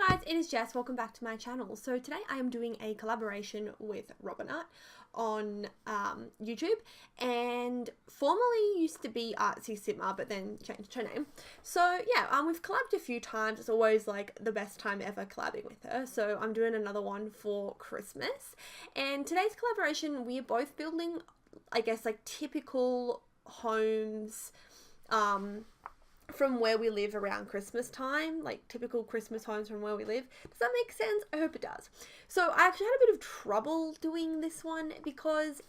Hi guys, it is Jess. Welcome back to my channel. So today I am doing a collaboration with Robinaut on YouTube, and formerly used to be Artsy Simmer, but then changed her name. So yeah, we've collabed a few times. It's always like the best time ever collabing with her. So I'm doing another one for Christmas, and today's collaboration, we are both building, I guess, like typical homes from where we live around Christmas time, like typical Christmas homes from where we live. Does that make sense? I hope it does. So I actually had a bit of trouble doing this one because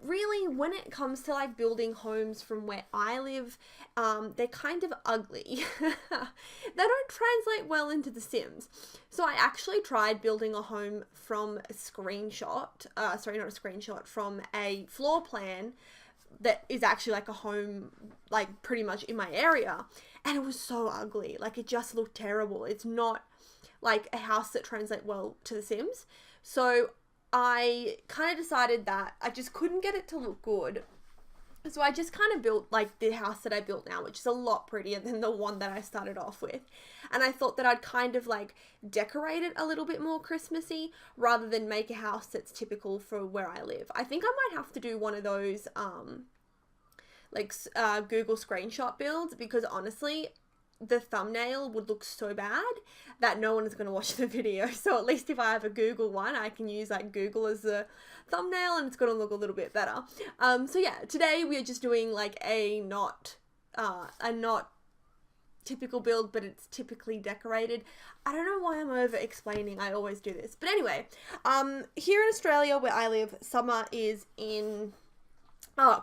really when it comes to like building homes from where I live, they're kind of ugly. They don't translate well into The Sims. So I actually tried building a home from a screenshot, from a floor plan that is actually like a home, like pretty much in my area, and it was so ugly. Like, it just looked terrible. It's not like a house that translates well to The Sims. So I kind of decided that I just couldn't get it to look good. So I just kind of built like the house that I built now, which is a lot prettier than the one that I started off with. And I thought that I'd kind of like decorate it a little bit more Christmassy rather than make a house that's typical for where I live. I think I might have to do one of those Google screenshot builds, because honestly, the thumbnail would look so bad that no one is going to watch the video. So at least if I have a Google one, I can use like Google as the thumbnail and it's going to look a little bit better. So yeah, today we are just doing like a not typical build, but it's typically decorated. I don't know why I'm over explaining. I always do this. But anyway, here in Australia where I live,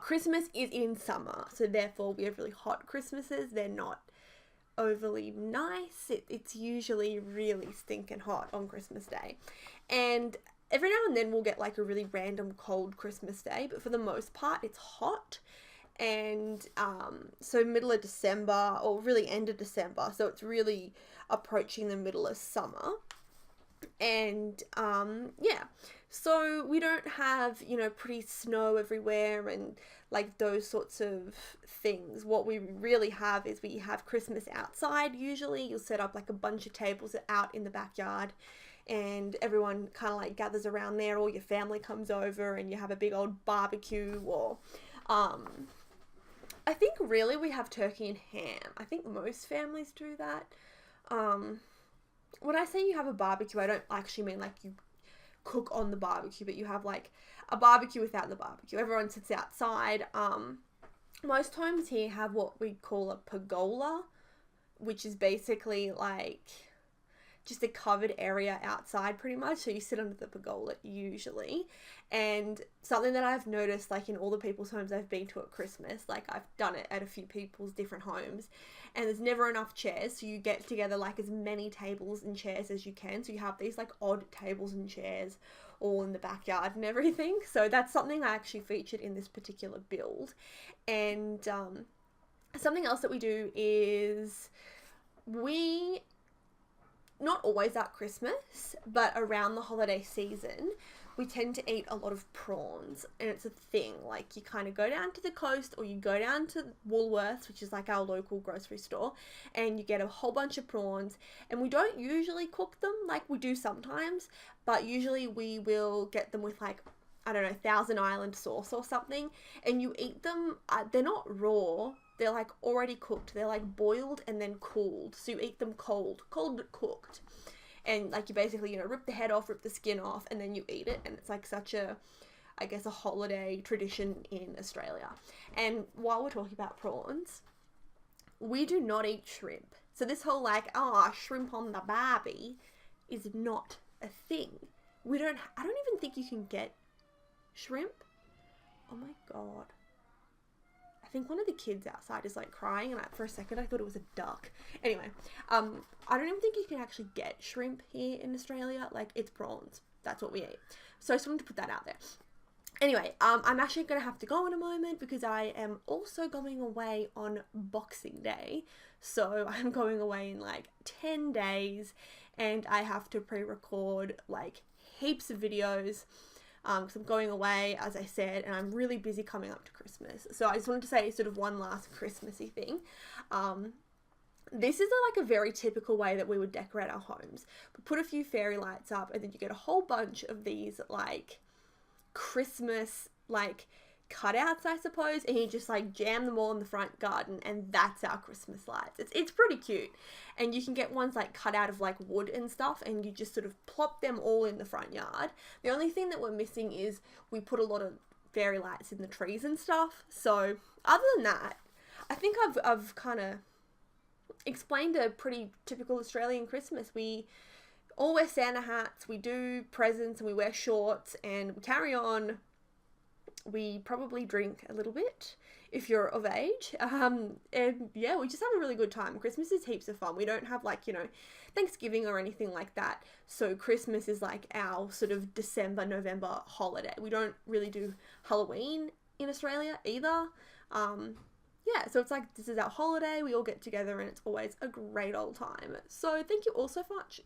Christmas is in summer. So therefore we have really hot Christmases. They're not overly nice. It's usually really stinking hot on Christmas Day, and every now and then we'll get like a really random cold Christmas day, but for the most part it's hot. And so middle of December, or really end of December, so it's really approaching the middle of summer. And yeah, so we don't have, pretty snow everywhere and like those sorts of things. What we really have is we have Christmas outside. Usually you'll set up like a bunch of tables out in the backyard, and everyone kind of like gathers around there, or your family comes over and you have a big old barbecue. Or I think really we have turkey and ham. I think most families do that. When I say you have a barbecue, I don't actually mean like you cook on the barbecue, but you have like a barbecue without the barbecue. Everyone sits outside. Most homes here have what we call a pergola, which is basically like just a covered area outside pretty much. So you sit under the pergola usually. And something that I've noticed, like in all the people's homes I've been to at Christmas, like I've done it at a few people's different homes, and there's never enough chairs. So you get together like as many tables and chairs as you can. So you have these like odd tables and chairs all in the backyard and everything. So that's something I actually featured in this particular build. And something else that we do is we, not always at Christmas, but around the holiday season, we tend to eat a lot of prawns, and it's a thing. Like, you kind of go down to the coast, or you go down to Woolworths, which is like our local grocery store, and you get a whole bunch of prawns. And we don't usually cook them, like we do sometimes, but usually we will get them with like, I don't know, Thousand Island sauce or something, and you eat them. They're not raw. They're like already cooked. They're like boiled and then cooled. So you eat them cold but cooked. And like you basically, rip the head off, rip the skin off, and then you eat it. And it's like such a, I guess, a holiday tradition in Australia. And while we're talking about prawns, we do not eat shrimp. So this whole like, shrimp on the barbie is not a thing. I don't even think you can get shrimp. Oh my God. I think one of the kids outside is like crying, and for a second I thought it was a duck. Anyway, I don't even think you can actually get shrimp here in Australia. Like, it's prawns. That's what we eat. So I just wanted to put that out there. Anyway, I'm actually going to have to go in a moment because I am also going away on Boxing Day. So I'm going away in like 10 days, and I have to pre-record like heaps of videos. Because I'm going away, as I said, and I'm really busy coming up to Christmas. So I just wanted to say sort of one last Christmassy thing. This is like a very typical way that we would decorate our homes. We put a few fairy lights up, and then you get a whole bunch of these like Christmas like cutouts, I suppose, and you just like jam them all in the front garden, and that's our Christmas lights. It's pretty cute. And you can get ones like cut out of like wood and stuff, and you just sort of plop them all in the front yard. The only thing that we're missing is we put a lot of fairy lights in the trees and stuff. So other than that, I think I've kind of explained a pretty typical Australian Christmas. We all wear Santa hats, we do presents, and we wear shorts, and we carry on. We probably drink a little bit if you're of age. And yeah, we just have a really good time. Christmas is heaps of fun. We don't have like, you know, Thanksgiving or anything like that. So Christmas is like our sort of December, November holiday. We don't really do Halloween in Australia either. Yeah, so it's like, this is our holiday. We all get together and it's always a great old time. So thank you all so much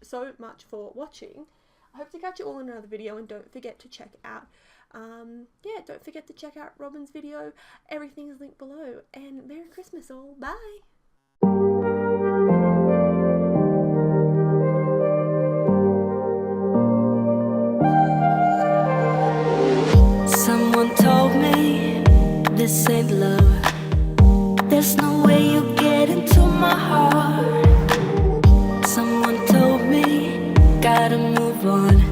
for watching. I hope to catch you all in another video, and don't forget to check out yeah, don't forget to check out Robin's video. Everything is linked below, and Merry Christmas all. Bye. Someone told me this ain't love. There's no way you get into my heart. Someone told me gotta move on.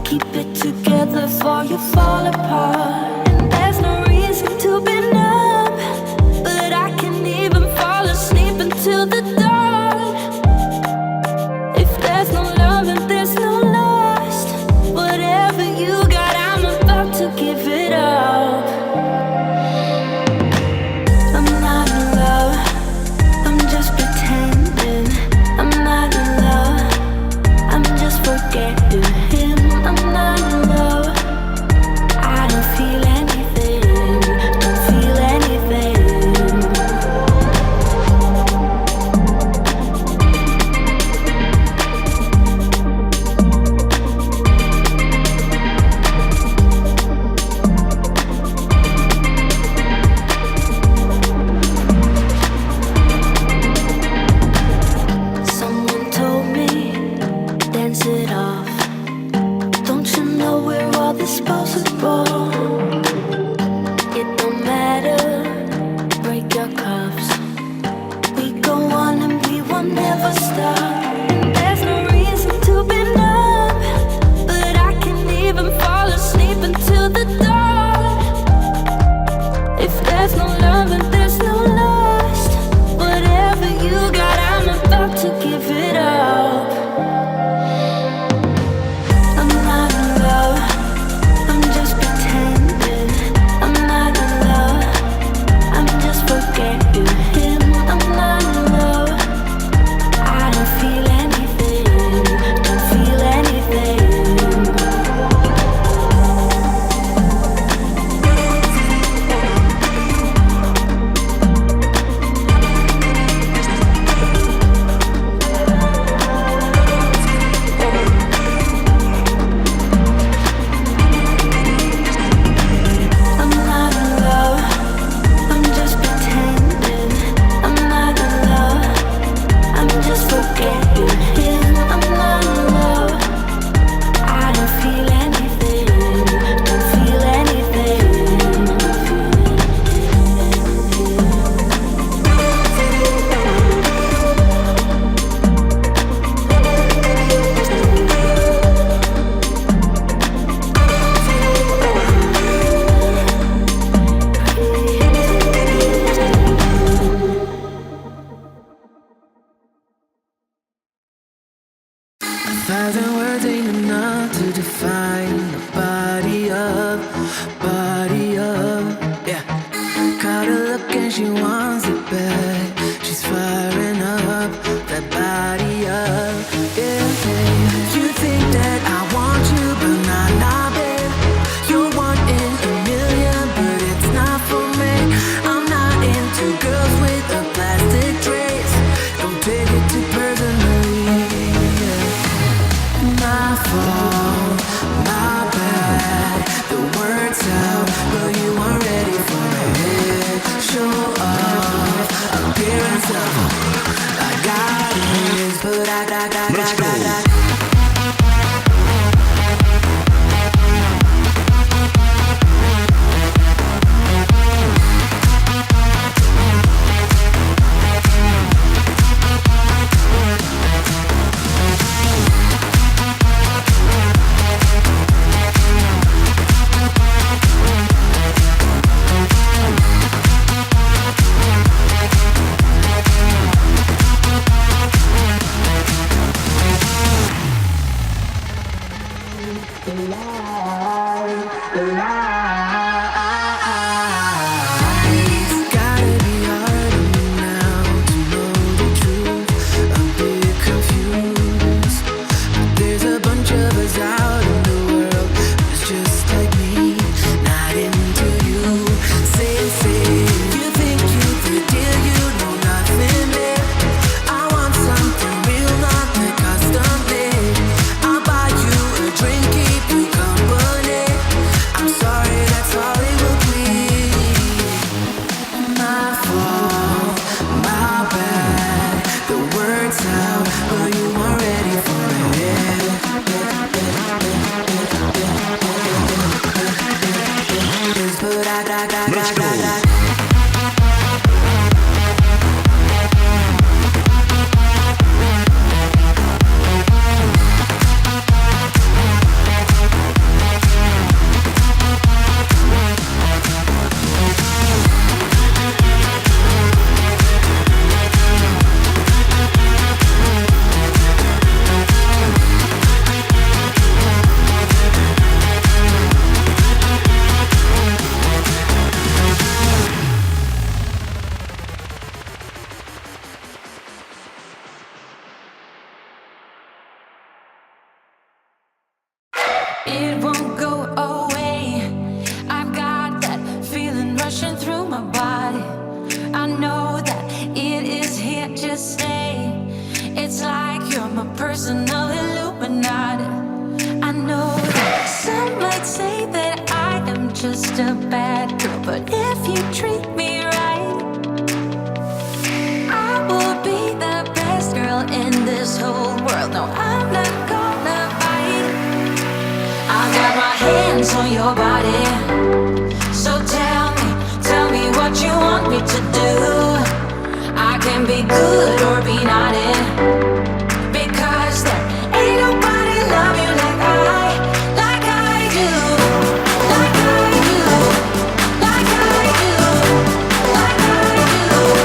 Keep it together before you fall apart. And there's no reason to be numb, but I can't even fall asleep until the dawn. If there's no love and there's no lust, whatever you got, I'm about to give it up. I'm not in love, I'm just pretending. I'm not in love, I'm just forgetting him. I'm not in love, I don't feel anything, don't feel anything. Someone told me, dance it off. Don't you know we're all disposable? It don't matter, break your cuffs. We go on and we will never stop. And there's no reason to be numb, but I can't even fall asleep until the dawn. If there's no love and there's no lust, whatever you got, I'm about to give it up. I'm not in love, I'm just pretending. I'm not in love, I'm just forgetting him. I'm not in love, I don't feel anything, don't feel anything. I'm not in love, I'm just pretending. I'm not in love, I'm just forgetting him. I'm not in love, I don't feel anything, don't feel anything. A thousand words ain't enough to define a body up, yeah. Caught her look and she wants it back. She's firing up that body up, yeah. You think that I want you, but not babe. You're one in a million, but it's not for me. I'm not into girls with a plastic trace. Don't take it too personally, yeah. My fault, my bad. The words out, but you weren't ready for it. Show up. Let's go. Let's go. It won't go away. I've got that feeling rushing through my body. I know that it is here to stay. It's like you're my personal Illuminati. I know that some might say that I am just a bad girl, but if you treat me right, I will be the best girl in this whole world. No, I'm not gonna bite. I got my hands on your body, so tell me what you want me to do. I can be good or be naughty, because there ain't nobody love you like I do, like I do, like I do, like I do, like I do, like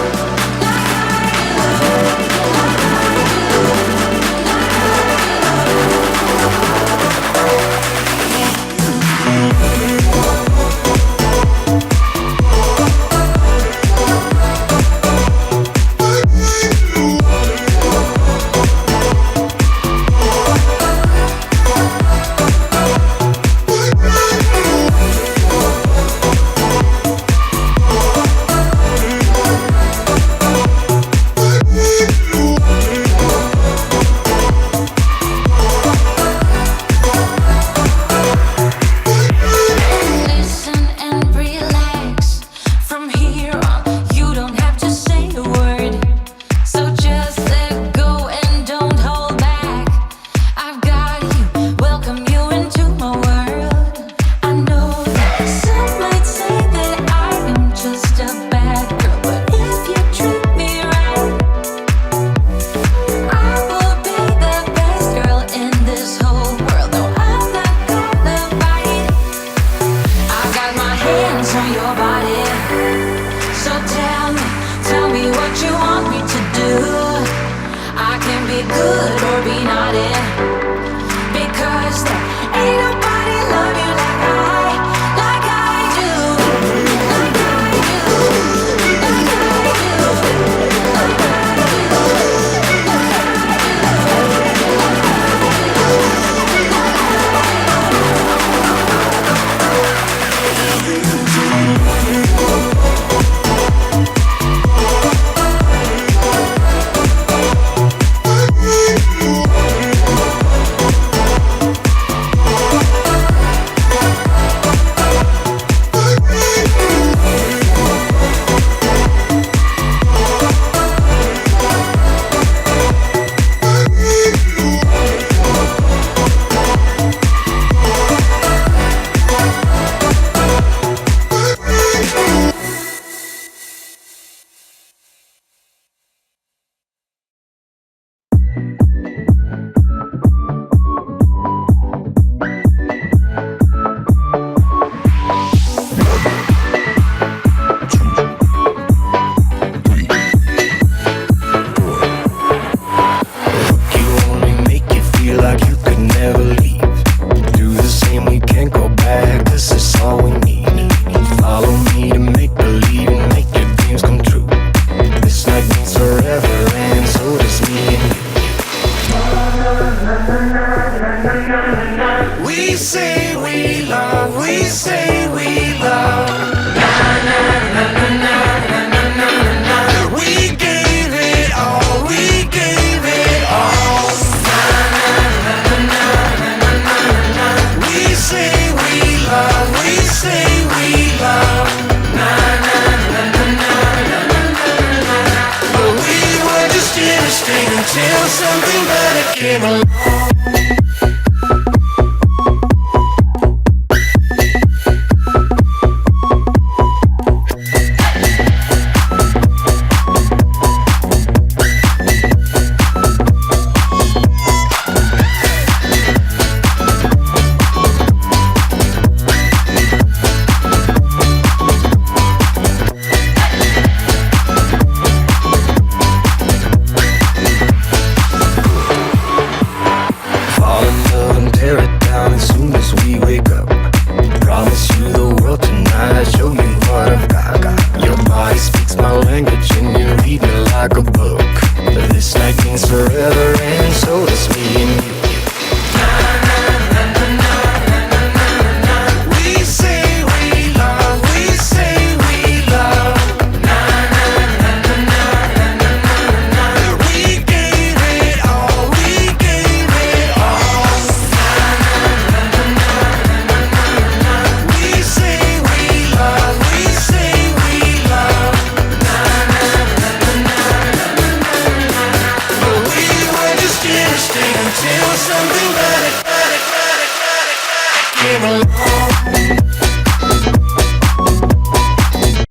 We say we love, we say we love. We gave it all, we gave it all. We say we love, we say we love. But we were just innocent until something better came along. Until something better came along.